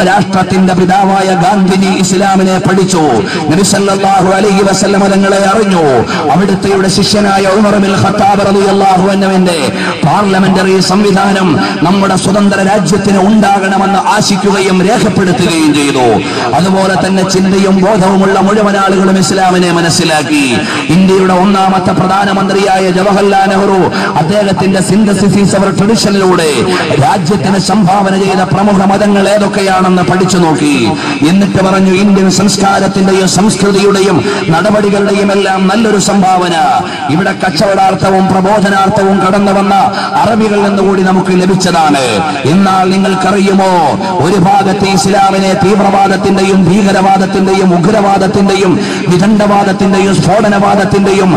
രാഷ്ട്രത്തിന്റെ പിതാവായ ഗാന്ധിജി ഇസ്ലാമിനെ പഠിച്ചു. നബി സല്ലല്ലാഹു അലൈഹി വസല്ലം തങ്ങളെ അറിഞ്ഞു. അവിടുത്തെ ശിഷ്യനായ ഉമർ ഇബ്നുൽ ഖത്താബ് റളിയല്ലാഹു അൻഹുവിന്റെ പാർലമെന്ററി സംവിധാനം നമ്മുടെ സ്വതന്ത്ര രാജ്യത്തിന് ഉണ്ടാകണമെന്ന് ആശിക്കുകയും രേഖപ്പെടുത്തുകയും ചെയ്തു. അതുപോലെ തന്നെ ചിന്തയും ബോധവുമുള്ള മുഴുവൻ ആളുകളും ഇസ്ലാമിനെ മനസ്സിലാക്കി. ഇന്ത്യയുടെ ഒന്നാമത്തെ പ്രധാനമന്ത്രിയായ ജവഹർലാൽ നെഹ്റു അദ്ദേഹത്തിന്റെ സിന്തസിസ് ഓഫ് ട്രഡിഷനിലൂടെ രാജ്യത്തിന് സംഭാവന ചെയ്ത പ്രമുഖ മതങ്ങൾ ഏതൊക്കെയാണെന്ന് പഠിച്ചു നോക്കി. എന്നിട്ട് പറഞ്ഞു, ഇന്ത്യൻ സംസ്കാരത്തിന്റെയും സംസ്കൃതിയുടെയും നടപടികളുടെയും എല്ലാം നല്ലൊരു സംഭാവന ഇവിടെ കച്ചവടാർത്ഥവും പ്രബോധനാർത്ഥവും കടന്നു വന്ന അറബികളിൽ നിന്നുകൂടി നമുക്ക് ലഭിച്ചതാണ്. എന്നാൽ നിങ്ങൾക്കറിയുമോ, ഒരു ഭാഗത്ത് ഇസ്ലാമിനെ തീവ്രവാദത്തിന്റെയും ഭീകരവാദത്തിന്റെയും ഉഗ്രവാദത്തിന്റെയും വിദണ്ഡവാദത്തിന്റെയും സ്ഫോടനവാദത്തിന്റെയും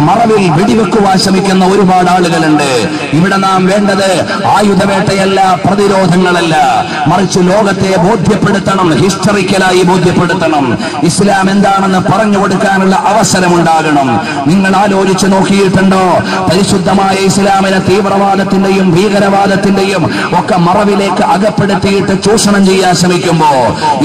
മറവിൽ വെടിവെക്കുവാൻ ശ്രമിക്കുന്ന ഒരുപാട് ആളുകളുണ്ട്. ഇവിടെ നാം വേണ്ടത് ആയുധവേട്ടയല്ല, പ്രതിരോധങ്ങളല്ല, മറിച്ച് ലോകത്തെ ബോധ്യപ്പെടുത്തണം, ഹിസ്റ്ററിക്കലായി ബോധ്യപ്പെടുത്തണം. ഇസ്ലാം എന്താണെന്ന് പറഞ്ഞു കൊടുക്കാനുള്ള അവസരമുണ്ടാകണം. നിങ്ങൾ ആലോചിച്ച് നോക്കിയിട്ടുണ്ടോ, പരിശുദ്ധമായ ഇസ്ലാമിനെ തീവ്രവാദത്തിന്റെയും ഭീകരവാദത്തിന്റെയും ഒക്കെ മറവിലേക്ക് അകപ്പെടുത്തിയിട്ട് ചൂഷണം ചെയ്യാൻ ശ്രമിക്കുമ്പോ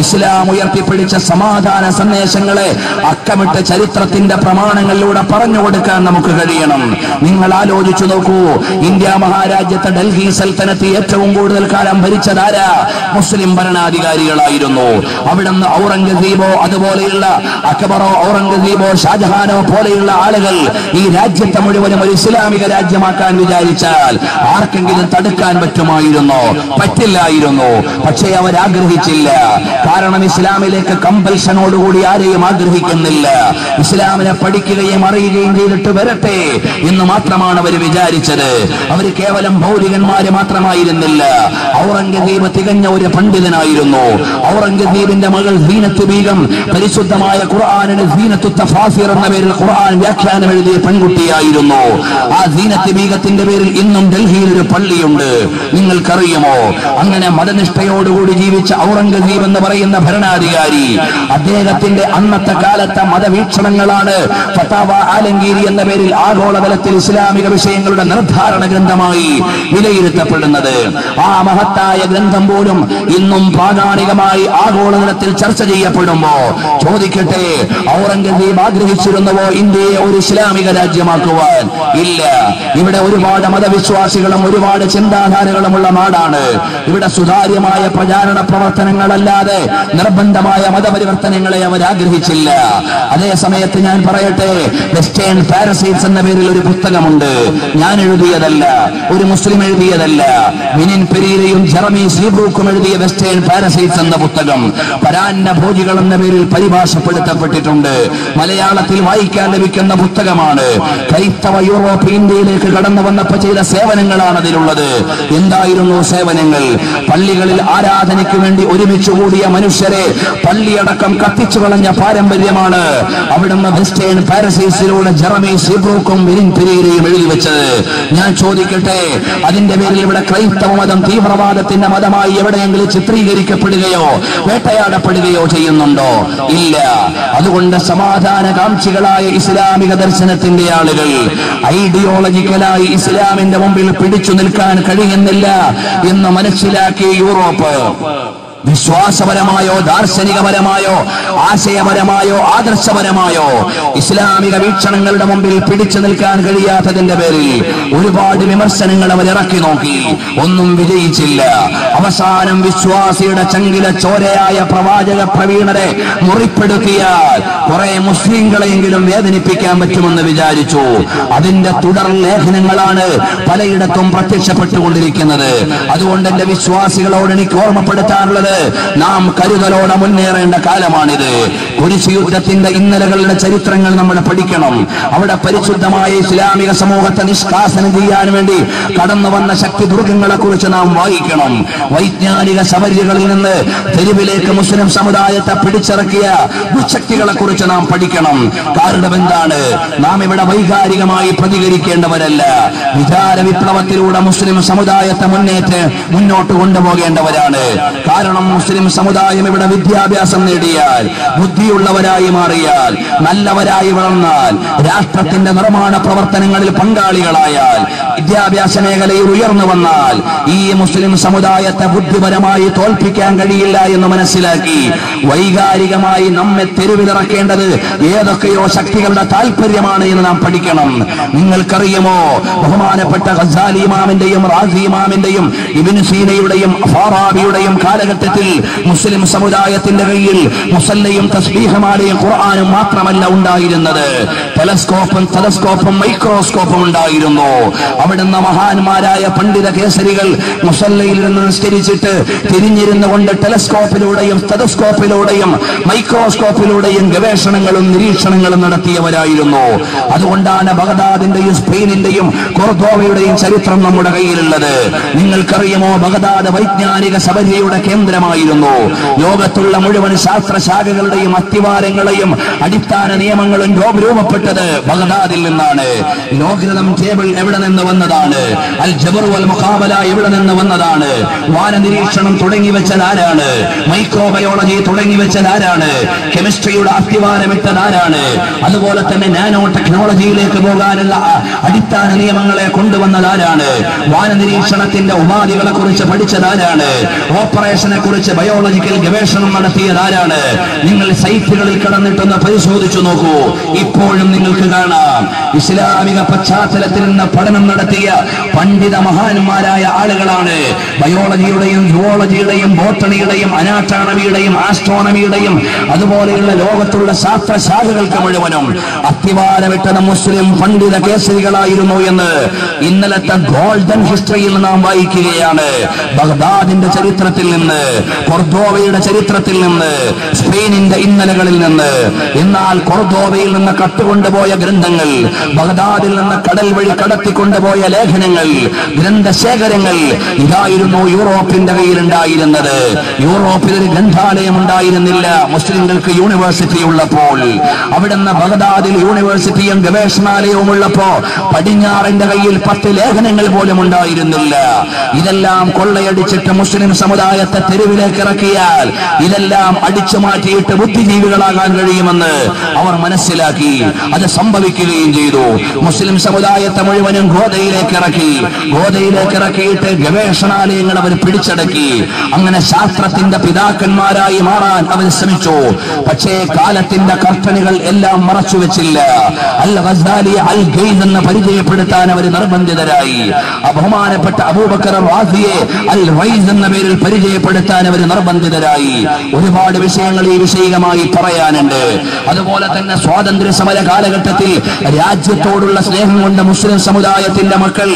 ഇസ്ലാം ഉയർത്തിപ്പിടിച്ച സമാധാന സന്ദേശങ്ങളെ അക്കമിട്ട് ചരിത്രത്തിന്റെ പ്രമാണങ്ങളിലൂടെ പറഞ്ഞു കൊടുക്കാൻ നമുക്ക് കഴിയണം. നിങ്ങൾ ആലോചിച്ചു നോക്കൂ, ഇന്ത്യ മഹാരാജ്യത്തെ ഡൽഹി സൽത്തനത്ത് ഏറ്റവും കൂടുതൽ കാലം ഭരിച്ചതാരാ? മുസ്ലിം ഭരണാധികാരികളായിരുന്നു. അവിടുന്ന് ഔറംഗസീബോ അതുപോലെയുള്ള അക്ബറോ ഔറംഗസീബോ ഷാജഹാനോ പോലെയുള്ള ആളുകൾ ഈ രാജ്യത്തെ മുഴുവനും ഒരു ഇസ്ലാമിക രാജ്യമാക്കാൻ വിചാരിച്ചാൽ ആർക്കെങ്കിലും തടുക്കാൻ പറ്റുമായിരുന്നോ? പറ്റില്ലായിരുന്നു. പക്ഷേ അവരാഗ്രഹിച്ചില്ല. കാരണം ഇസ്ലാമിലേക്ക് കമ്പൽഷനോടുകൂടി ആരെയും ആഗ്രഹിക്കുന്നില്ല. ഇസ്ലാമിനെ പഠിക്കുകയും അറിയുകയും ചെയ്തിട്ട് വരട്ടെ എന്ന് മാത്രമാണ് അവർ വിചാരിച്ചത്. അവർ കേവലം ഭൗതികന്മാര് മാത്രമായിരുന്നില്ല. ഔറംഗസീബ് തികഞ്ഞ ഒരു പണ്ഡിതനായിരുന്നു. ഔറംഗസീബിന്റെ മകൾ സീനത്ത് ബീഗം പരിശുദ്ധമായ ഖുർആനിന് സീനത്തു തഫാസിർ എന്ന പേരിൽ ഖുർആൻ വ്യാഖ്യാനം എഴുതിയ പെൺകുട്ടിയായിരുന്നു. ആ സീനത്ത് ബീഗത്തിന്റെ പേരിൽ ഇന്നും ഡൽഹിയിൽ ഒരു പള്ളിയുണ്ട്. നിങ്ങൾക്കറിയുമോ? അങ്ങനെ മതനിഷ്ഠയോടുകൂടി ജീവിച്ച ഔറംഗസീബ് എന്ന് പറയുന്ന ഭരണാധികാരി, അദ്ദേഹത്തിന്റെ അന്നത്തെ കാലത്തെ മതവീക്ഷണങ്ങളാണ് ഫതാവ ആലംഗീരി എന്ന പേരിൽ ആഗോളതലത്തിൽ ഇസ്ലാമിക വിഷയങ്ങളുടെ നിർദ്ധാരണ ഗ്രന്ഥമായി വിലയിരുത്തപ്പെടുന്നത്. ആ മഹത്തായ ഗ്രന്ഥം പോലും ഇന്നും പ്രാമാണികമായി ആഗോളതലത്തിൽ ചർച്ച ചെയ്യപ്പെടുമ്പോ ചോദിക്കട്ടെ, ഔറംഗസീബ് ആഗ്രഹിച്ചിരുന്നുവോ ഇന്ത്യയെ ഒരു ഇസ്ലാമിക രാജ്യമാക്കുവാൻ? ഇല്ല. ഇവിടെ ഒരുപാട് മതവിശ്വാസികളും ഒരുപാട് ചിന്താധാരകളുമുള്ള നാടാണ്. ഇവിടെ സുതാര്യമായ പ്രചാരണ പ്രവർത്തനങ്ങളല്ലാതെ നിർബന്ധമായ മതപരിവർത്തനങ്ങളെ അവർ ആഗ്രഹിച്ചില്ല. അതേ സമയത്ത് ഞാൻ പറയട്ടെ, വെസ്റ്റേൺ പാരസൈറ്റ്സ് എന്ന പേരിൽ ഒരു പുസ്തകമുണ്ട്. ഞാൻ എഴുതിയതല്ല, ഒരു മുസ്ലിം എഴുതിയതല്ല. വിനിൻ പെരീരയും ജെറമി സീബ്രൂക്കും എഴുതിയ വെസ്റ്റേൺ പാരസൈറ്റ്സ് എന്ന പുസ്തകം പരാന്ന ഭോജികൾ എന്ന പേരിൽ പരിഭാഷപ്പെടുത്തപ്പെട്ടിട്ടുണ്ട്. മലയാളത്തിൽ വായിക്കാൻ ലഭിക്കുന്ന പുസ്തകമാണ്. ക്രൈസ്തവ യൂറോപ്പ് ഇന്ത്യയിലേക്ക് കടന്നു വന്നപ്പോൾ ചെയ്ത സേവനങ്ങളാണ് അതിലുള്ളത്. എന്തായിരുന്നു സേവനങ്ങൾ? പള്ളികളിൽ ആരാധനയ്ക്ക് വേണ്ടി ഒരുമിച്ച് കൂടിയ മനുഷ്യരെ പള്ളിയടക്കം കത്തിച്ചു കളഞ്ഞ പാരമ്പര്യമാണ് അവിടുന്ന് വെസ്റ്റേൺ പാരസൈറ്റ്സിലൂടെ ജെറമി സീബ്രൂക്കും വിനിൻ പെരീരയും എഴുതി വെച്ചത്. ഞാൻ ചോദിക്കട്ടെ, അതിന്റെ പേരിൽ ഇവിടെ ക്രൈസ്തവ മതം തീവ്രവാദത്തിന്റെ മതമായി എവിടെയെങ്കിലും ചിത്രീകരിക്കപ്പെടുകയോ വേട്ടയാടപ്പെടുകയോ ചെയ്യുന്നുണ്ടോ? ഇല്ല. അതുകൊണ്ട് സമാധാനകാംക്ഷികളായ ഇസ്ലാമിക ദർശനത്തിന്റെ ആളുകൾ ഐഡിയോളജിക്കലായി ഇസ്ലാമിന്റെ മുമ്പിൽ പിടിച്ചു നിൽക്കാൻ കഴിയുന്നില്ല എന്ന് മനസ്സിലാക്കിയ യൂറോപ്പ് വിശ്വാസപരമായോ ദാർശനികപരമായോ ആശയപരമായോ ആദർശപരമായോ ഇസ്ലാമിക വീക്ഷണങ്ങളുടെ മുമ്പിൽ പിടിച്ചു നിൽക്കാൻ കഴിയാത്തതിന്റെ പേരിൽ ഒരുപാട് വിമർശനങ്ങൾ അവർ ഇറക്കി നോക്കി. ഒന്നും വിജയിച്ചില്ല. അവസാനം വിശ്വാസിയുടെ ചങ്കില ചോരയായ പ്രവാചക പ്രവീണരെ മുറിപ്പെടുത്തിയാൽ കുറെ മുസ്ലിങ്ങളെയെങ്കിലും വേദനിപ്പിക്കാൻ പറ്റുമെന്ന് വിചാരിച്ചു. അതിന്റെ തുടർ ലേഖനങ്ങളാണ് പലയിടത്തും പ്രത്യക്ഷപ്പെട്ടുകൊണ്ടിരിക്കുന്നത്. അതുകൊണ്ട് എന്റെ വിശ്വാസികളോട് എനിക്ക് ഓർമ്മപ്പെടുത്താനുള്ളത്, നാം കരുതലോടെ മുന്നേറേണ്ട കാലമാണിത്. കുരിശ് യുദ്ധത്തിന്റെ ഇന്നലകളുടെ ചരിത്രങ്ങൾ നമ്മൾ പഠിക്കണം. അവിടെ പരിശുദ്ധമായ ഇസ്ലാമിക സമൂഹത്തെ നിഷ്കാസനം ചെയ്യാൻ വേണ്ടി കടന്നു വന്ന ശക്തി ദുർഗങ്ങളെ കുറിച്ച് നാം വായിക്കണം. വൈജ്ഞാനിക ശബരികളിൽ നിന്ന് തെരുവിലേക്ക് മുസ്ലിം സമുദായത്തെ പിടിച്ചിറക്കിയ ദുശക്തികളെ കുറിച്ച് നാം പഠിക്കണം. കാരണം എന്താണ്? നാം ഇവിടെ വൈകാരികമായി പ്രതികരിക്കേണ്ടവരല്ല. വിചാര വിപ്ലവത്തിലൂടെ മുസ്ലിം സമുദായത്തെ മുന്നോട്ട് കൊണ്ടുപോകേണ്ടവരാണ്. കാരണം കാരണം മുസ്ലിം സമുദായം ഇവിടെ വിദ്യാഭ്യാസം നേടിയാൽ, ബുദ്ധിയുള്ളവരായി മാറിയാൽ, നല്ലവരായി വളർന്നാൽ, രാഷ്ട്രത്തിന്റെ നിർമ്മാണ പ്രവർത്തനങ്ങളിൽ പങ്കാളികളായാൽ, വിദ്യാഭ്യാസ മേഖലയിൽ ഉയർന്നു വന്നാൽ ഈ മുസ്ലിം സമുദായത്തെ ബുദ്ധിപരമായി തോൽപ്പിക്കാൻ കഴിയില്ല എന്ന് മനസ്സിലാക്കി വൈകാരികമായി നമ്മെ തെരുവിലിറക്കേണ്ടത് ഏതൊക്കെയോ ശക്തികളുടെ താല്പര്യമാണ് എന്ന് നാം പഠിക്കണം. നിങ്ങൾക്കറിയുമോ, ബഹുമാനപ്പെട്ട ഗസാലി ഇമാമിന്റെയും റാസി ഇമാമിന്റെയും ഇബ്നു സീനയുടെയും ഫാറാബിയുടെയും കാലഘട്ടത്തിൽ മുസ്ലിം സമുദായത്തിന്റെ കയ്യിൽ മുസല്ലയും തസ്ബീഹുമാലയും ഖുർആനും മാത്രമല്ല ഉണ്ടായിരുന്നത്, ടെലസ്കോപ്പും മൈക്രോസ്കോപ്പും ഉണ്ടായിരുന്നു. അവിടുന്ന് മഹാന്മാരായ പണ്ഡിത കേസരികൾ മുസല്ലയിൽ നിന്ന് നിസ്കരിച്ചിട്ട് തിരിഞ്ഞിരുന്നു കൊണ്ട് ടെലസ്കോപ്പിലൂടെയും ടെലസ്കോപ്പിലൂടെയും മൈക്രോസ്കോപ്പിലൂടെയും ഗവേഷണങ്ങളും നിരീക്ഷണങ്ങളും നടത്തിയവരായിരുന്നു. അതുകൊണ്ടാണ് ബഗ്ദാദിന്റെയും സ്പെയിനിന്റെയും കോർദോവയുടെയും ചരിത്രം നമ്മുടെ കയ്യിലുള്ളത്. നിങ്ങൾക്കറിയുമോ, ബഗ്ദാദ് വൈജ്ഞാനിക സബരിയുടെ കേന്ദ്രമായിരുന്നു. ലോകത്തുള്ള മുഴുവൻ ശാസ്ത്രശാഖകളുടെയും അത്തിവാരങ്ങളെയും അടിസ്ഥാന നിയമങ്ങളും രൂപപ്പെട്ടത് ബഗ്ദാദിൽ നിന്നാണ്. ലോഗരിതം ടേബിൾ എവിടെ നിന്ന് വന്നതാണ്? അൽ ജബർ വൽ മുഖാബല എവിടെ നിന്ന് വന്നതാണ്? വാന നിരീക്ഷണം തുടങ്ങി വെച്ചത് ആരാണ്? മൈക്രോബയോളജി തുടങ്ങി വെച്ചത് ആരാണ്? കെമിസ്ട്രിയുടെ അത്തിവാരമിട്ടത് ആരാണ്? അതുപോലെ തന്നെ നാനോ ടെക്നോളജിയിലേക്ക് പോകാനുള്ള അടിസ്ഥാന നിയമങ്ങളെ കൊണ്ടുവന്നത് ആരാണ്? വാന നിരീക്ഷണത്തിന്റെ ഉപാധികളെ കുറിച്ച് പഠിച്ചത് ആരാണ്? ഓപ്പറേഷനെ കുറിച്ച് ബയോളജിക്കൽ ഗവേഷണം നടത്തിയത് ആരാണ്? നിങ്ങൾ സൈറ്റുകളിൽ കടന്നിട്ടൊന്ന് പരിശോധിച്ചു നോക്കൂ. ഇപ്പോഴും നിങ്ങൾക്ക് കാണാം ഇസ്ലാമിക പശ്ചാത്തലത്തിൽ നിന്ന് പഠനം നടത്തിയ പണ്ഡിത മഹാന്മാരായ ആളുകളാണ് ബയോളജിയുടെയും സുവോളജിയുടെയും ബോട്ടണിയുടെയും അനാട്ടോമിയുടെയും ആസ്ട്രോണമിയുടെയും അതുപോലെയുള്ള ലോകത്തുള്ള ശാസ്ത്രശാഖകൾക്ക് മുഴുവനും അത്തിവാരമിട്ടത് മുസ്ലിം പണ്ഡിത കേസരികളായിരുന്നു എന്ന് ഇന്നലത്തെ ഗോൾഡൻ ഹിസ്റ്ററിയിൽ നാം വായിക്കുകയാണ്. ബഗ്ദാദിന്റെ ചരിത്രത്തിൽ നിന്ന്, കൊർദോവയുടെ ചരിത്രത്തിൽ നിന്ന്, സ്പെയിനിന്റെ ഇന്നലകളിൽ നിന്ന്. എന്നാൽ കൊർദോവയിൽ നിന്ന് കട്ടുകൊണ്ടുപോയ ഗ്രന്ഥങ്ങൾ, ബഗ്ദാദിൽ നിന്ന് കടൽ വഴി കടത്തിക്കൊണ്ടുപോയ ലേഖനങ്ങൾ, ഗ്രന്ഥശേഖരങ്ങൾ ഇതായിരുന്നു യൂറോപ്പിന്റെ കയ്യിലുണ്ടായിരുന്നത്. യൂറോപ്പിൽ ഒരു ഗ്രന്ഥാലയം ഉണ്ടായിരുന്നില്ല മുസ്ലിങ്ങൾക്ക് യൂണിവേഴ്സിറ്റി ഉള്ളപ്പോൾ. അവിടുന്ന് ബഗ്ദാദിൽ യൂണിവേഴ്സിറ്റിയും ഗവേഷണാലയവും ഉള്ളപ്പോ പടിഞ്ഞാറിന്റെ കയ്യിൽ 10 ലേഖനങ്ങൾ പോലും ഉണ്ടായിരുന്നില്ല. ഇതെല്ലാം കൊള്ളയടിച്ചിട്ട് മുസ്ലിം സമുദായത്തെ തെരുവിലേക്ക് ഇറക്കിയാൽ ഇതെല്ലാം അടിച്ചു മാറ്റിയിട്ട് ബുദ്ധിജീവികളാകാൻ കഴിയുമെന്ന് അവർ മനസ്സിലാക്കി. അത് സംഭവിക്കുകയും ചെയ്തു. മുസ്ലിം സമുദായത്തെ മുഴുവനും ഗോദയിലേക്ക് ഇറക്കിയിട്ട് ഗവേഷണാലയങ്ങൾ അവർ പിടിച്ചടക്കി. അങ്ങനെ ശാസ്ത്രത്തിന്റെ പിതാക്കന്മാരായി മാറാൻ അവർ ശ്രമിച്ചു. പക്ഷേ കാലത്തിന്റെ കർട്ടനുകൾ എല്ലാം മറച്ചു വെച്ചില്ല. അൽ ഗസാലി അൽ ഗൈസ് എന്ന് പരിചയപ്പെടുത്താൻ അവർ നിർബന്ധിതരായി. ബഹുമാനപ്പെട്ട അബൂബക്കർ റാസിയെ അൽ റൈസ് എന്ന പേരിൽ പരിചയപ്പെടുത്താൻ അവർ നിർബന്ധിതരായി. ഒരുപാട് വിഷയങ്ങൾ ഈ വിഷയമായി പറയാനുണ്ട്. അതുപോലെ തന്നെ സ്വാതന്ത്ര്യ സമര കാലഘട്ടത്തിൽ രാജ്യത്തോടുള്ള സ്നേഹം കൊണ്ട് മുസ്ലിം സമുദായത്തിന്റെ മക്കൾ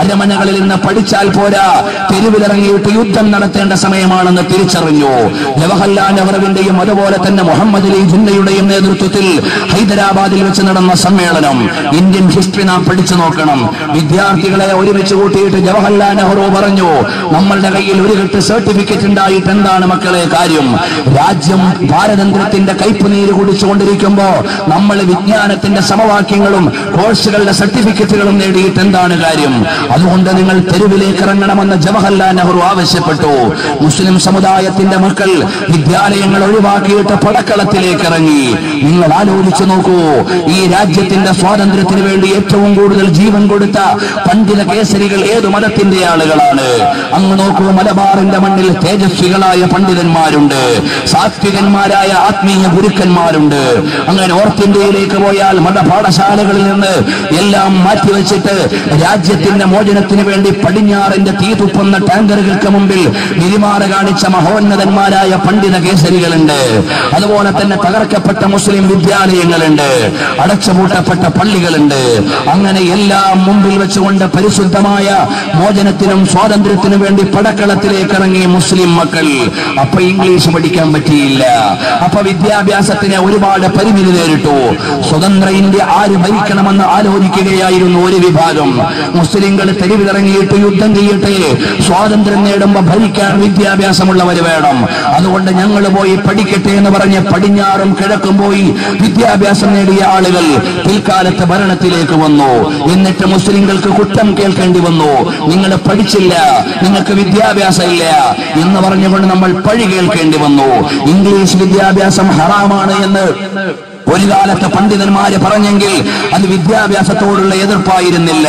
അരമനകളിൽ നിന്ന് പഠിച്ചാൽ പോരാ, തെരുവിലിറങ്ങിയിട്ട് യുദ്ധം നടത്തേണ്ട സമയമാണെന്ന് തിരിച്ചറിഞ്ഞു. ജവഹർലാൽ നെഹ്റുവിന്റെയും അതുപോലെ തന്നെ മുഹമ്മദ് അലി ജിന്നയുടെയും നേതൃത്വത്തിൽ ഹൈദരാബാദിൽ വെച്ച് നടന്ന സമ്മേളനം ഇന്ത്യൻ ഹിസ്റ്ററി നാം പഠിച്ചു നോക്കണം. വിദ്യാർത്ഥികളെ ഒരുമിച്ച് കൂട്ടിയിട്ട് ജവഹർലാൽ നെഹ്റു പറഞ്ഞു, നമ്മളുടെ കയ്യിൽ ഒരു കെട്ട് സർട്ടിഫിക്കറ്റ് ഉണ്ടായിട്ട് എന്താണ് മക്കളെ കാര്യം? രാജ്യം പാരതന്ത്ര്യത്തിന്റെ കയ്പുനീര് കുടിച്ചുകൊണ്ടിരിക്കുമ്പോ നമ്മൾ വിജ്ഞാനത്തിന്റെ സമവാക്യങ്ങളും കോഴ്സുകളുടെ സർട്ടിഫിക്കറ്റുകളും നേടിയിട്ട് എന്താണ് കാര്യം? അതുകൊണ്ട് നിങ്ങൾ തെരുവിലേക്ക് ഇറങ്ങണമെന്ന് ജവഹർലാൽ നെഹ്റു ആവശ്യപ്പെട്ടു. മുസ്ലിം സമുദായത്തിന്റെ മക്കൾ വിദ്യാലയങ്ങൾ ഒഴിവാക്കിയിട്ട് പടക്കളത്തിലേക്ക് ഇറങ്ങി. നിങ്ങൾ ആലോചിച്ചു നോക്കൂ, ഈ രാജ്യത്തിന്റെ സ്വാതന്ത്ര്യത്തിന് വേണ്ടി ഏറ്റവും കൂടുതൽ ജീവൻ കൊടുത്ത പണ്ഡിത കേസരികൾ ഏതു മതത്തിന്റെ ആളുകളാണ്? അങ്ങ് നോക്കൂ, മലബാറിന്റെ മണ്ണിൽ തേജസ്വികളായ പണ്ഡിതന്മാരുണ്ട്, സാത്വികന്മാരായ ആത്മീയ ഗുരുക്കന്മാരുണ്ട്. അങ്ങനെ നോർത്ത് ഇന്ത്യയിലേക്ക് പോയാൽ മതപാഠശാലകളിൽ നിന്ന് എല്ലാം മാറ്റിവെച്ചിട്ട് രാജ്യത്തിന്റെ മോചനത്തിന് വേണ്ടി പടിഞ്ഞാറിന്റെ തീ തുപ്പുന്ന ടാങ്കറുകൾക്ക് മുമ്പിൽ നിരിമാറ് കാണിച്ച മഹോന്നതന്മാരായ പണ്ഡിത കേസരികളുണ്ട്. അതുപോലെ തന്നെ തകർക്കപ്പെട്ട മുസ്ലിം വിദ്യാലയങ്ങളുണ്ട്, അടച്ചുപൂട്ടപ്പെട്ട പള്ളികളുണ്ട്. അങ്ങനെ എല്ലാം മുമ്പിൽ വെച്ചുകൊണ്ട് പരിശുദ്ധമായ മോചനത്തിനും സ്വാതന്ത്ര്യത്തിനും വേണ്ടി പടക്കളത്തിലേക്ക് ഇറങ്ങി മുസ്ലിം മക്കൾ. അപ്പൊ ഇംഗ്ലീഷ് പഠിക്കാൻ പറ്റിയില്ല. അപ്പൊ വിദ്യാഭ്യാസത്തിന് ഒരുപാട് പരിമിതി നേരിട്ടു. സ്വതന്ത്ര ഇന്ത്യ ആര് ഭരിക്കണമെന്ന് ആലോചിക്കുകയായിരുന്നു ഒരു വിഭാഗം. മുസ്ലിങ്ങൾ തെരുവിലിറങ്ങിയിട്ട് യുദ്ധം ചെയ്യട്ടെ, സ്വാതന്ത്ര്യം നേടുമ്പോ ഭരിക്കാൻ വിദ്യാഭ്യാസമുള്ളവർ വേണം, അതുകൊണ്ട് ഞങ്ങൾ പോയി പഠിക്കട്ടെ എന്ന് പറഞ്ഞ് പടിഞ്ഞാറും കിഴക്കും പോയി വിദ്യാഭ്യാസം നേടിയ ആളുകൾ പിൽക്കാലത്ത് ഭരണത്തിലേക്ക് വന്നു. എന്നിട്ട് മുസ്ലിങ്ങൾക്ക് കുറ്റം കേൾക്കേണ്ടി വന്നു, നിങ്ങൾ പഠിച്ചില്ല, നിങ്ങൾക്ക് വിദ്യാഭ്യാസം ഇല്ല എന്ന് പറഞ്ഞുകൊണ്ട് നമ്മൾ പഴി കേൾക്കേണ്ടി വന്നു. ഇംഗ്ലീഷ് വിദ്യാഭ്യാസം ഹറാമാണ് എന്ന് ഒരു കാലത്ത് പണ്ഡിതന്മാര് പറഞ്ഞെങ്കിൽ അത് വിദ്യാഭ്യാസത്തോടുള്ള എതിർപ്പായിരുന്നില്ല,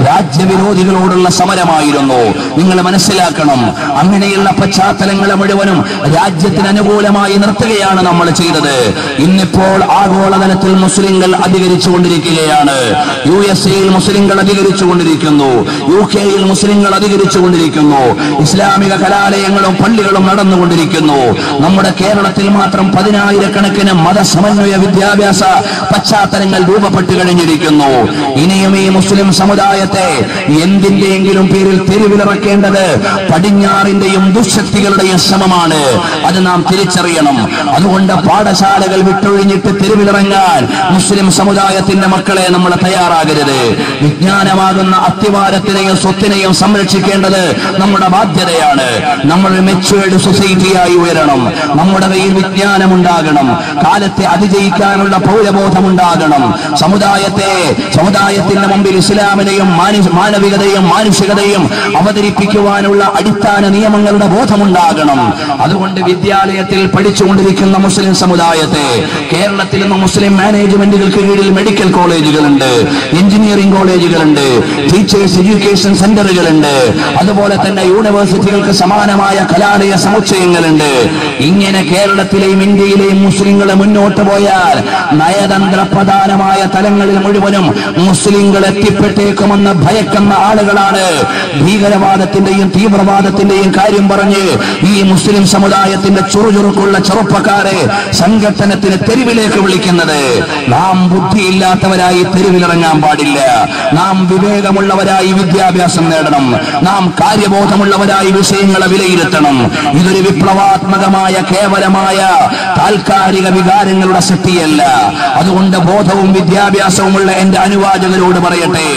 രാജ്യവിരോധികളോടുള്ള സമരമായിരുന്നു. നിങ്ങൾ മനസ്സിലാക്കണം, അങ്ങനെയുള്ള പശ്ചാത്തലങ്ങളെ മുഴുവനും രാജ്യത്തിന് അനുകൂലമായി നിർത്തുകയാണ് നമ്മൾ ചെയ്തത്. ഇന്നിപ്പോൾ ആഗോളതലത്തിൽ മുസ്ലിങ്ങൾ അധികരിച്ചുകൊണ്ടിരിക്കുകയാണ്. USA-യിൽ മുസ്ലിങ്ങൾ അധികരിച്ചുകൊണ്ടിരിക്കുന്നു, UK-യിൽ മുസ്ലിങ്ങൾ അധികരിച്ചുകൊണ്ടിരിക്കുന്നു, ഇസ്ലാമിക കലാലയങ്ങളും പള്ളികളും നടന്നുകൊണ്ടിരിക്കുന്നു. നമ്മുടെ കേരളത്തിൽ മാത്രം 10,000-കണക്കിന് മതസമന്വയ വിദ്യാഭ്യാസ പശ്ചാത്തലങ്ങൾ രൂപപ്പെട്ടു കഴിഞ്ഞിരിക്കുന്നു. ഇനിയും ഈ മുസ്ലിം സമുദായത്തെ എന്തിന്റെയെങ്കിലും പേരിൽ തെരുവിലിറക്കേണ്ടത് പടിഞ്ഞാറിന്റെയും ദുശക്തികളുടെയും ശ്രമമാണ്. അത് നാം തിരിച്ചറിയണം. അതുകൊണ്ട് പാഠശാലകൾ വിട്ടൊഴിഞ്ഞിട്ട് തെരുവിലിറങ്ങാൻ മുസ്ലിം സമുദായത്തിന്റെ മക്കളെ നമ്മൾ തയ്യാറാകരുത്. വിജ്ഞാനമാകുന്ന അത്തിവാരത്തിനെയും സ്വത്തിനെയും സംരക്ഷിക്കേണ്ടത് നമ്മുടെ ബാധ്യതയാണ്. നമ്മൾ മെച്യൂർഡ് സൊസൈറ്റിയായി ഉയരണം. നമ്മുടെ കയ്യിൽ വിജ്ഞാനമുണ്ടാകണം, കാലത്തെ അതിജയിക്കാനുള്ള പൗരബോധമുണ്ടാകണം. സമുദായത്തിന്റെ മുമ്പിൽ ഇസ്ലാമിനെയും മാനവികതയും മാനുഷികതയും അവതരിപ്പിക്കുവാനുള്ള അടിസ്ഥാന നിയമങ്ങളുടെ ബോധമുണ്ടാകണം. അതുകൊണ്ട് വിദ്യാലയത്തിൽ പഠിച്ചുകൊണ്ടിരിക്കുന്ന മുസ്ലിം സമുദായത്തെ, കേരളത്തിൽ നിന്ന് മുസ്ലിം മാനേജ്മെന്റുകൾക്ക് കീഴിൽ മെഡിക്കൽ കോളേജുകളുണ്ട്, എഞ്ചിനീയറിംഗ് കോളേജുകളുണ്ട്, ടീച്ചേഴ്സ് എഡ്യൂക്കേഷൻ സെന്ററുകളുണ്ട്, അതുപോലെ തന്നെ യൂണിവേഴ്സിറ്റികൾക്ക് സമാനമായ കലാലയ സമുച്ചയങ്ങളുണ്ട്. ഇങ്ങനെ കേരളത്തിലെയും ഇന്ത്യയിലെയും മുസ്ലിങ്ങളെ മുന്നോട്ട് പോയാൽ നയതന്ത്ര പ്രധാനമായ തലങ്ങളിൽ മുഴുവനും മുസ്ലിങ്ങൾ എത്തിപ്പെട്ടേക്കുമെന്ന് ഭയക്കുന്ന ആളുകളാണ് ഭീകരവാദത്തിന്റെയും തീവ്രവാദത്തിന്റെയും കാര്യം പറഞ്ഞ് ഈ മുസ്ലിം സമുദായത്തിന്റെ ചുറുചുറുക്കുള്ള ചെറുപ്പക്കാരെ സംഘടനത്തിന് തെരുവിലേക്ക് വിളിക്കുന്നത്. നാം ബുദ്ധിയില്ലാത്തവരായി തെരുവിലിറങ്ങാൻ പാടില്ല. നാം വിവേകമുള്ളവരായി വിദ്യാഭ്യാസം നേടണം. നാം കാര്യബോധമുള്ളവരായി വിഷയങ്ങളെ വിലയിരുത്തണം. ഇതൊരു വിപ്ലവാത്മകമായ കേവലമായ താൽക്കാലിക വികാരങ്ങളുടെ സൃഷ്ടിയല്ല. അതുകൊണ്ട് ബോധവും വിദ്യാഭ്യാസവുമുള്ള എന്റെ അനുവാചകരോട് പറയട്ടെ,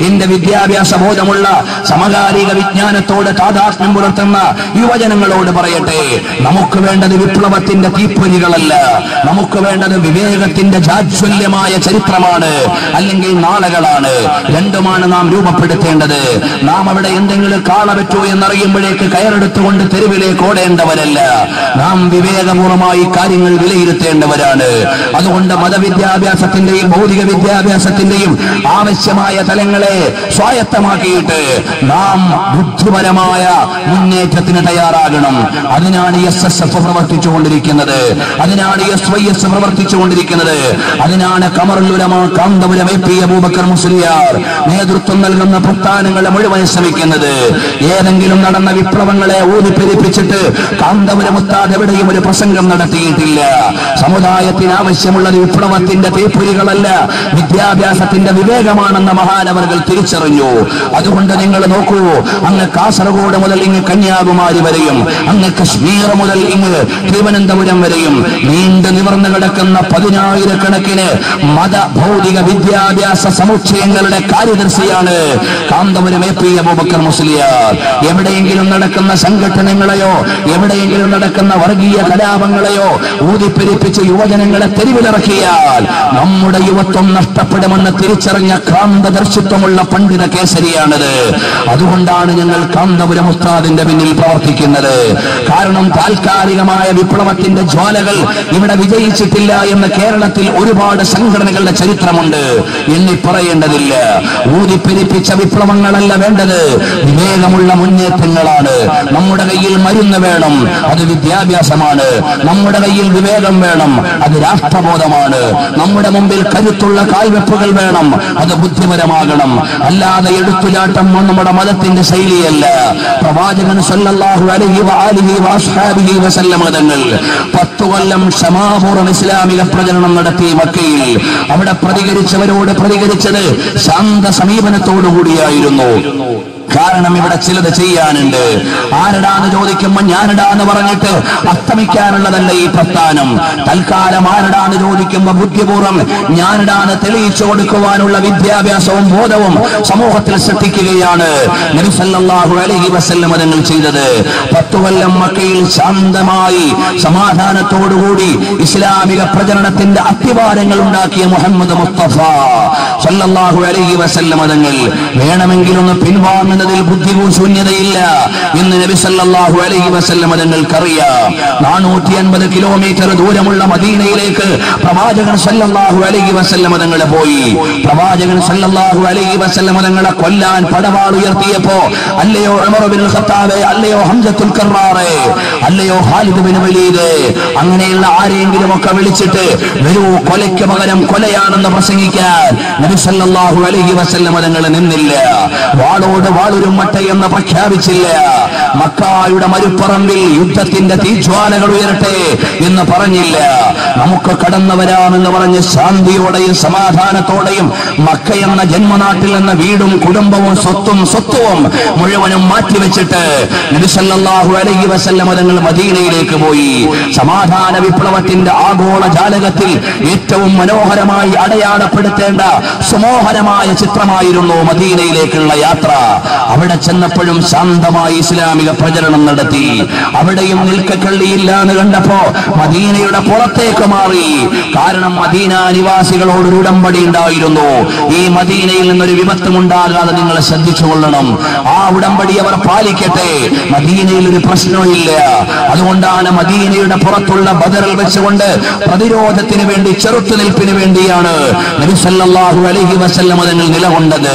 എന്റെ വിദ്യാഭ്യാസ ബോധമുള്ള സമകാലിക വിജ്ഞാനത്തോട് താദാത്മ്യം പുലർത്തുന്ന യുവജനങ്ങളോട് പറയട്ടെ, നമുക്ക് വേണ്ടത് വിപ്ലവത്തിന്റെ തീപ്പൊരികളല്ല, നമുക്ക് വേണ്ടത് വിവേകത്തിന്റെ ജാജ്വല്യമായ ചരിത്രമാണ്, അല്ലെങ്കിൽ നാളുകളാണ്. രണ്ടുമാണ് നാം രൂപപ്പെടുത്തേണ്ടത്. നാം അവിടെ എന്തെങ്കിലും കാളപറ്റോ എന്നറിയുമ്പോഴേക്ക് കയറെടുത്തുകൊണ്ട് തെരുവിലേക്ക് ഓടേണ്ടവരല്ല. നാം വിവേകപൂർവമായി കാര്യങ്ങൾ വിലയിരുത്തേണ്ടവരാണ്. അതുകൊണ്ട് മതവിദ്യാഭ്യാസത്തിന്റെയും ഭൗതിക വിദ്യാഭ്യാസത്തിന്റെയും ആവശ്യമായ തലങ്ങളെ സ്വായത്തമാക്കിയിട്ട് നാം ബുദ്ധിപരമായ മുന്നേറ്റത്തിന് തയ്യാറാകണം. അതിനാണ് SSF പ്രവർത്തിച്ചുകൊണ്ടിരിക്കുന്നത്, അതിനാണ് SYS പ്രവർത്തിച്ചുകൊണ്ടിരിക്കുന്നത്, അതിനാണ് ഖമറുൽ ഉലമ കാന്തപുരം AP അബൂബക്കർ മുസ്ലിയാർ നേതൃത്വം നൽകുന്ന പ്രസ്ഥാനങ്ങളെ മുഴുവൻ ശ്രമിക്കുന്നത്. ഏതെങ്കിലും നടന്ന വിപ്ലവങ്ങളെ ഊതിപ്പെരിപ്പിച്ചിട്ട് കാന്തപുരം ഉസ്താദ് എവിടെയും ഒരു പ്രസംഗം നടത്തിയിട്ടില്ല. സമുദായത്തിന് ആവശ്യമുള്ളത് വിപ്ലവത്തിന്റെ തീപ്പൊരികളല്ല, വിദ്യാഭ്യാസത്തിന്റെ വിവേകമാണെന്ന മഹാനവറുകൾ തിരിച്ചറിഞ്ഞു. അതുകൊണ്ട് നിങ്ങൾ നോക്കൂ, അങ്ങ് കാസർഗോഡ് മുതൽ ഇങ്ങ് കന്യാകുമാരി വരെയും, അങ്ങ് കശ്മീർ മുതൽ ഇങ്ങ് തിരുവനന്തപുരം വരെയും നീണ്ടു നിവർന്നു കിടക്കുന്ന 10,000-കണക്കിന് മത ഭൗതിക വിദ്യാഭ്യാസ സമുച്ചയങ്ങളുടെ കാര്യദർശിയാണ് കാന്തപുരം AP അബൂബക്കർ മുസ്ലിയാർ. എവിടെയെങ്കിലും നടക്കുന്ന സംഘടനകളെയോ എവിടെയെങ്കിലും നടക്കുന്ന വർഗീയ കലാപങ്ങളെയോ ഊതിപ്പെരിപ്പിച്ച് യുവജനങ്ങളെ തെരുവിലിറക്കിയാൽ നമ്മുടെ യുവത്വം നഷ്ടപ്പെടുമെന്ന് തിരിച്ചറിഞ്ഞ ക്രാന്തദർശിത്വമുള്ള പണ്ഡിത കേസരിയാണിത്. അതുകൊണ്ടാണ് ഞങ്ങൾ കാന്തപുരം ഉസ്താദിന്റെ പിന്നിൽ പ്രവർത്തിക്കുന്നത്. കാരണം താൽക്കാലികമായ വിപ്ലവത്തിന്റെ ജ്വാലകൾ ഇവിടെ വിജയിച്ചിട്ടില്ല എന്ന് കേരളത്തിൽ ഒരുപാട് സംഘടനകളുടെ ചരിത്രമുണ്ട്, എണ്ണി പറയേണ്ടതില്ല. ഊതിപ്പെരിപ്പിച്ച വിപ്ലവങ്ങളല്ല വേണ്ടത്, വിവേകമുള്ള മുന്നേറ്റങ്ങളാണ്. നമ്മുടെ കയ്യിൽ മരുന്ന് വേണം, അത് വിദ്യാഭ്യാസമാണ്. നമ്മുടെ കയ്യിൽ വിവേകം വേണം, അത് രാഷ്ട്രബോധമാണ്. നമ്മുടെ മുമ്പിൽ കരുത്തുള്ള കാൽവെപ്പുകൾ വേണം, അത് ബുദ്ധിപരമാകണം. അല്ലാതെ എടുത്തുചാട്ടം നമ്മുടെ മതത്തിന്റെ ശൈലിയല്ല. പ്രവാചകൻ സല്ലല്ലാഹു അലൈഹി വആലിഹി വഅസ്ഹാബിഹി വസല്ലം തങ്ങൾ 10 കൊല്ലം ക്ഷമാപൂർവ്വം ഇസ്ലാമിക പ്രചരണം നടത്തി മക്കയിൽ. അവിടെ പ്രതികരിച്ചവരോട് പ്രതികരിച്ചത് ശാന്ത സമീപനത്തോടുകൂടിയായിരുന്നു. കാരണം ഇവിടെ ചിലത് ചെയ്യാനുണ്ട്. ആരടാന്ന് ചോദിക്കുമ്പോൾ ഞാനിടാന്ന് പറഞ്ഞിട്ട് അസ്തമിക്കാനുള്ളതല്ല ഈ പ്രസ്ഥാനം. തൽക്കാലം ആരടാന്ന് ചോദിക്കുമ്പോൾ ബുദ്ധിപൂർവ്വം ഞാനിടാന്ന് തെളിയിച്ചു കൊടുക്കുവാനുള്ള വിദ്യാഭ്യാസവും ബോധവും സമൂഹത്തിൽ സൃഷ്ടിക്കുകയാണ് നബി സല്ലല്ലാഹു അലൈഹി വസല്ലം തങ്ങൾ ചെയ്തത്. 10 കൊല്ലം മക്കയിൽ ശാന്തമായി സമാധാനത്തോടുകൂടി ഇസ്ലാമിക പ്രചരണത്തിന്റെ അത്തിവാരങ്ങൾ ഉണ്ടാക്കിയ മുഹമ്മദ് മുസ്തഫ സല്ലല്ലാഹു അലൈഹി വസല്ലം തങ്ങൾ വേണമെങ്കിലൊന്ന് പിൻവാങ്ങുന്ന എന്നതിൽ ബുദ്ധിശൂന്യതയില്ല എന്ന് നബി സല്ലല്ലാഹു അലൈഹി വസല്ലം തങ്ങൾക്കറിയാം. 450 കിലോമീറ്റർ ദൂരമുള്ള മദീനയിലേക്ക് പ്രവാചകൻ സല്ലല്ലാഹു അലൈഹി വസല്ലം തങ്ങൾ പോയി. പ്രവാചകൻ സല്ലല്ലാഹു അലൈഹി വസല്ലം തങ്ങളെ കൊല്ലാൻ പടവാൾ ഉയർത്തിയപ്പോ അല്ലയോ ഉമർ ഇബ്നുൽ ഖത്താബ്, അല്ലയോ ഹംസത്തുൽ കറാറെ, അല്ലയോ ഖാലിദ് ബിൻ വലീദ്, അങ്ങനെയുള്ള ആരെങ്കിലും ഒക്കെ വിളിച്ചിട്ട് വരൂ, കൊലയ്ക്ക് പകരം കൊലയാണെന്ന് പ്രസംഗിക്കാൻ നബി സല്ലല്ലാഹു അലൈഹി വസല്ലം തങ്ങൾ നിന്നില്ല. വാളോട് വാളൊരു മട്ടയെന്ന് പ്രഖ്യാപിച്ചില്ല. മക്കായുടെ മരുപ്പറമ്പിൽ യുദ്ധത്തിന്റെ തീജ്വാലകൾ ഉയരട്ടെ എന്ന് പറഞ്ഞില്ല. നമുക്ക് കടന്നു വരാമെന്ന് പറഞ്ഞ് ശാന്തിയോടെയും സമാധാനത്തോടെയും മക്ക എന്ന ജന്മനാട്ടിൽ നിന്ന് വീടും കുടുംബവും സ്വത്തും മുഴുവനും മാറ്റിവെച്ചിട്ട് നബി സല്ലല്ലാഹു അലൈഹി വസല്ലം തങ്ങൾ മദീനയിലേക്ക് പോയി. സമാധാന വിപ്ലവത്തിന്റെ ആഗോള ജാലകത്തിൽ ഏറ്റവും മനോഹരമായി അടയാളപ്പെടുത്തേണ്ട സുമോഹരമായ ചിത്രമായിരുന്നു മദീനയിലേക്കുള്ള യാത്ര. അവിടെ ചെന്നപ്പോഴും ശാന്തമായി ഇസ്ലാമിക പ്രചരണം നടത്തി. അവിടെയും നിൽക്കക്കള്ളിയില്ല എന്ന് കണ്ടപ്പോ മദീനയുടെ പുറത്തേക്ക് മാറി. കാരണം മദീന നിവാസികളോടൊരു ഉടമ്പടി ഉണ്ടായിരുന്നു. ഈ മദീനയിൽ നിന്നൊരു വിപത്തും ഉണ്ടാകാതെ നിങ്ങൾ ശ്രദ്ധിച്ചുകൊള്ളണം. ആ ഉടമ്പടി അവർ പാലിക്കട്ടെ. മദീനയിൽ ഒരു പ്രശ്നമില്ല. അതുകൊണ്ടാണ് മദീനയുടെ പുറത്തുള്ള ബദറിൽ വെച്ചുകൊണ്ട് പ്രതിരോധത്തിന് വേണ്ടി, ചെറുത്തുനിൽപ്പിന് വേണ്ടിയാണ് നബി സല്ലല്ലാഹു അലൈഹി വസല്ലം തങ്ങൾ നിലകൊണ്ടത്.